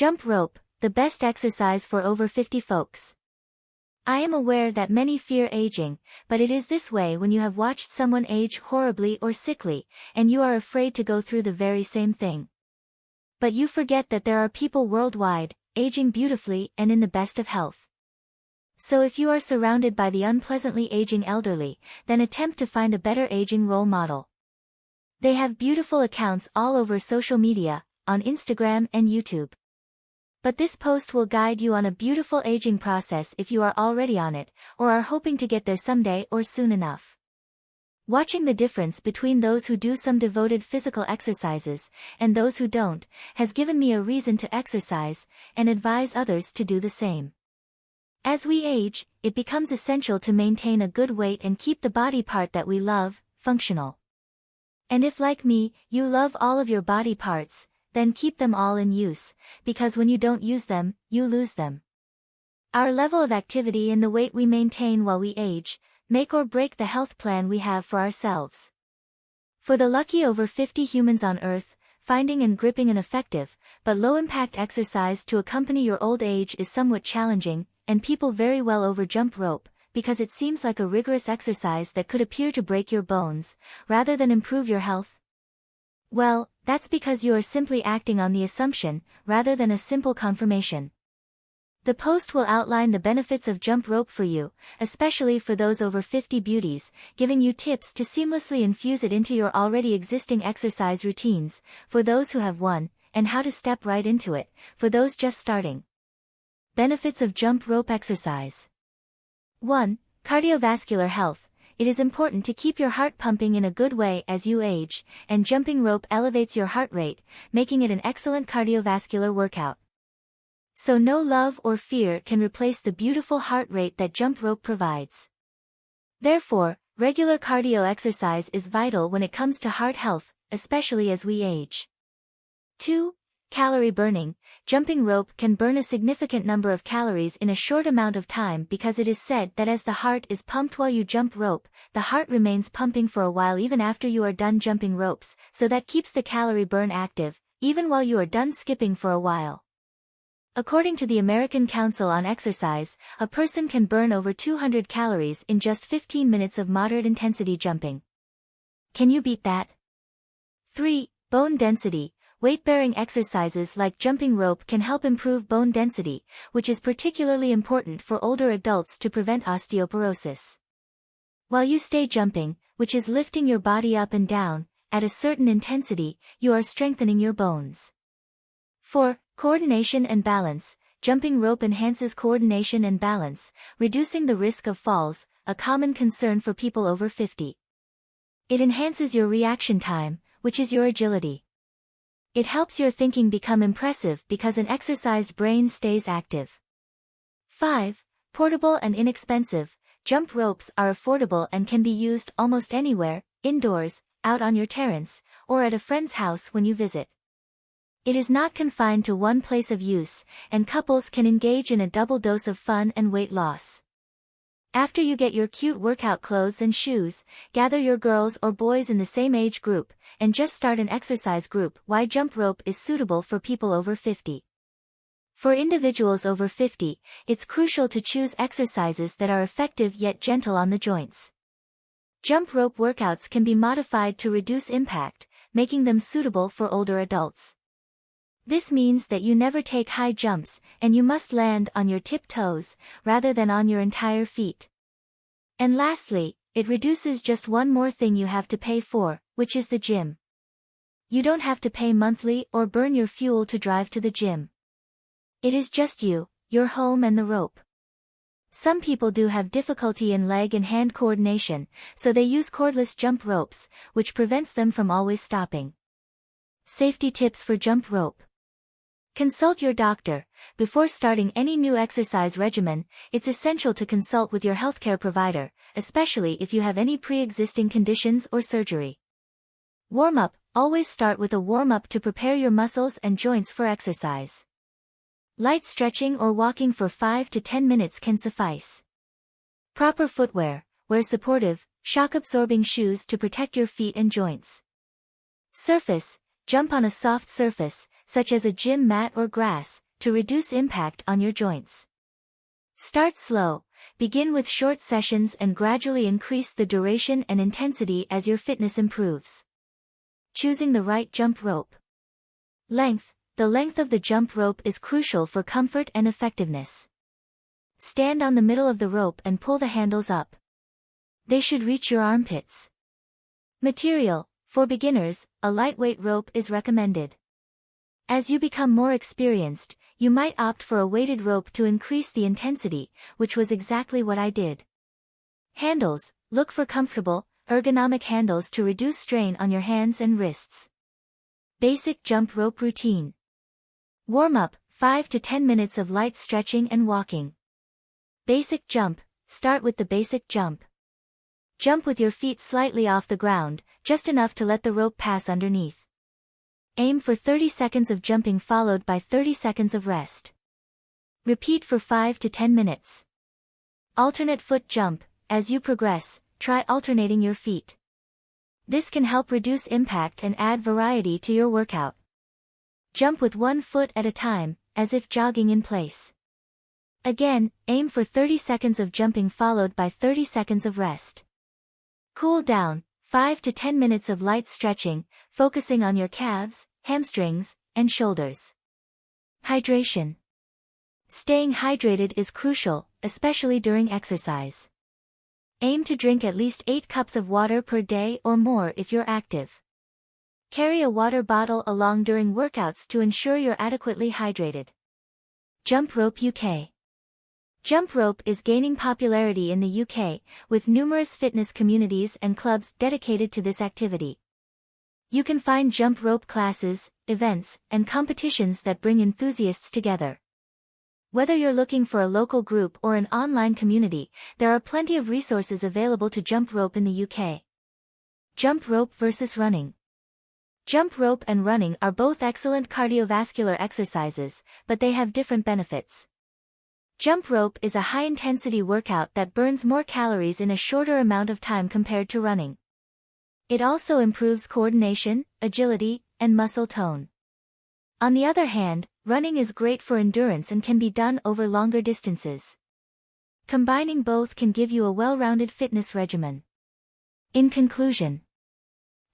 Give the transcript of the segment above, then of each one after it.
Jump rope, the best exercise for over 50 folks. I am aware that many fear aging, but it is this way when you have watched someone age horribly or sickly, and you are afraid to go through the very same thing. But you forget that there are people worldwide, aging beautifully and in the best of health. So if you are surrounded by the unpleasantly aging elderly, then attempt to find a better aging role model. They have beautiful accounts all over social media, on Instagram and YouTube. But this post will guide you on a beautiful aging process if you are already on it, or are hoping to get there someday or soon enough. Watching the difference between those who do some devoted physical exercises, and those who don't, has given me a reason to exercise, and advise others to do the same. As we age, it becomes essential to maintain a good weight and keep the body part that we love, functional. And if like me, you love all of your body parts, then keep them all in use, because when you don't use them, you lose them. Our level of activity and the weight we maintain while we age, make or break the health plan we have for ourselves. For the lucky over 50 humans on Earth, finding and gripping an effective, but low-impact exercise to accompany your old age is somewhat challenging, and people very well over jump rope, because it seems like a rigorous exercise that could appear to break your bones, rather than improve your health. Well, that's because you are simply acting on the assumption, rather than a simple confirmation. The post will outline the benefits of jump rope for you, especially for those over 50 beauties, giving you tips to seamlessly infuse it into your already existing exercise routines, for those who have one, and how to step right into it, for those just starting. Benefits of jump rope exercise. 1. Cardiovascular health. It is important to keep your heart pumping in a good way as you age, and jumping rope elevates your heart rate, making it an excellent cardiovascular workout. So no love or fear can replace the beautiful heart rate that jump rope provides. Therefore, regular cardio exercise is vital when it comes to heart health, especially as we age. 2. Calorie burning. Jumping rope can burn a significant number of calories in a short amount of time because it is said that as the heart is pumped while you jump rope, the heart remains pumping for a while even after you are done jumping ropes, so that keeps the calorie burn active, even while you are done skipping for a while. According to the American Council on Exercise, a person can burn over 200 calories in just 15 minutes of moderate intensity jumping. Can you beat that? 3. Bone density. Weight-bearing exercises like jumping rope can help improve bone density, which is particularly important for older adults to prevent osteoporosis. While you stay jumping, which is lifting your body up and down, at a certain intensity, you are strengthening your bones. 4. Coordination and balance. Jumping rope enhances coordination and balance, reducing the risk of falls, a common concern for people over 50. It enhances your reaction time, which is your agility. It helps your thinking become impressive because an exercised brain stays active. 5. Portable and inexpensive. Jump ropes are affordable and can be used almost anywhere, indoors, out on your terrace, or at a friend's house when you visit. It is not confined to one place of use, and couples can engage in a double dose of fun and weight loss. After you get your cute workout clothes and shoes, gather your girls or boys in the same age group, and just start an exercise group. Why jump rope is suitable for people over 50. For individuals over 50, it's crucial to choose exercises that are effective yet gentle on the joints. Jump rope workouts can be modified to reduce impact, making them suitable for older adults. This means that you never take high jumps, and you must land on your tiptoes, rather than on your entire feet. And lastly, it reduces just one more thing you have to pay for, which is the gym. You don't have to pay monthly or burn your fuel to drive to the gym. It is just you, your home and the rope. Some people do have difficulty in leg and hand coordination, so they use cordless jump ropes, which prevents them from always stopping. Safety tips for jump rope. Consult your doctor. Before starting any new exercise regimen, it's essential to consult with your healthcare provider, especially if you have any pre-existing conditions or surgery. Warm-up. Always start with a warm-up to prepare your muscles and joints for exercise. Light stretching or walking for 5 to 10 minutes can suffice. Proper footwear. Wear supportive, shock-absorbing shoes to protect your feet and joints. Surface. Jump on a soft surface, such as a gym mat or grass, to reduce impact on your joints. Start slow. Begin with short sessions and gradually increase the duration and intensity as your fitness improves. Choosing the right jump rope. Length. The length of the jump rope is crucial for comfort and effectiveness. Stand on the middle of the rope and pull the handles up. They should reach your armpits. Material. For beginners, a lightweight rope is recommended. As you become more experienced, you might opt for a weighted rope to increase the intensity, which was exactly what I did. Handles. Look for comfortable, ergonomic handles to reduce strain on your hands and wrists. Basic jump rope routine. Warm-up, 5 to 10 minutes of light stretching and walking. Basic jump. Start with the basic jump. Jump with your feet slightly off the ground, just enough to let the rope pass underneath. Aim for 30 seconds of jumping followed by 30 seconds of rest. Repeat for 5 to 10 minutes. Alternate foot jump. As you progress, try alternating your feet. This can help reduce impact and add variety to your workout. Jump with one foot at a time, as if jogging in place. Again, aim for 30 seconds of jumping followed by 30 seconds of rest. Cool down, 5 to 10 minutes of light stretching, focusing on your calves, hamstrings, and shoulders. Hydration. Staying hydrated is crucial, especially during exercise. Aim to drink at least 8 cups of water per day or more if you're active. Carry a water bottle along during workouts to ensure you're adequately hydrated. Jump rope UK. Jump rope is gaining popularity in the UK, with numerous fitness communities and clubs dedicated to this activity. You can find jump rope classes, events, and competitions that bring enthusiasts together. Whether you're looking for a local group or an online community, there are plenty of resources available to jump rope in the UK. Jump rope versus running. Jump rope and running are both excellent cardiovascular exercises, but they have different benefits. Jump rope is a high-intensity workout that burns more calories in a shorter amount of time compared to running. It also improves coordination, agility, and muscle tone. On the other hand, running is great for endurance and can be done over longer distances. Combining both can give you a well-rounded fitness regimen. In conclusion,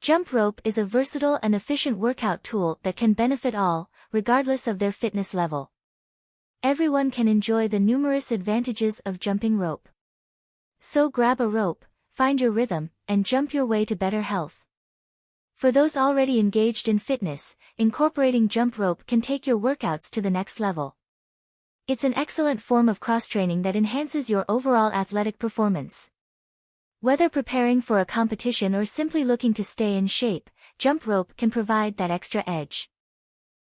jump rope is a versatile and efficient workout tool that can benefit all, regardless of their fitness level. Everyone can enjoy the numerous advantages of jumping rope. So grab a rope, find your rhythm, and jump your way to better health. For those already engaged in fitness, incorporating jump rope can take your workouts to the next level. It's an excellent form of cross-training that enhances your overall athletic performance. Whether preparing for a competition or simply looking to stay in shape, jump rope can provide that extra edge.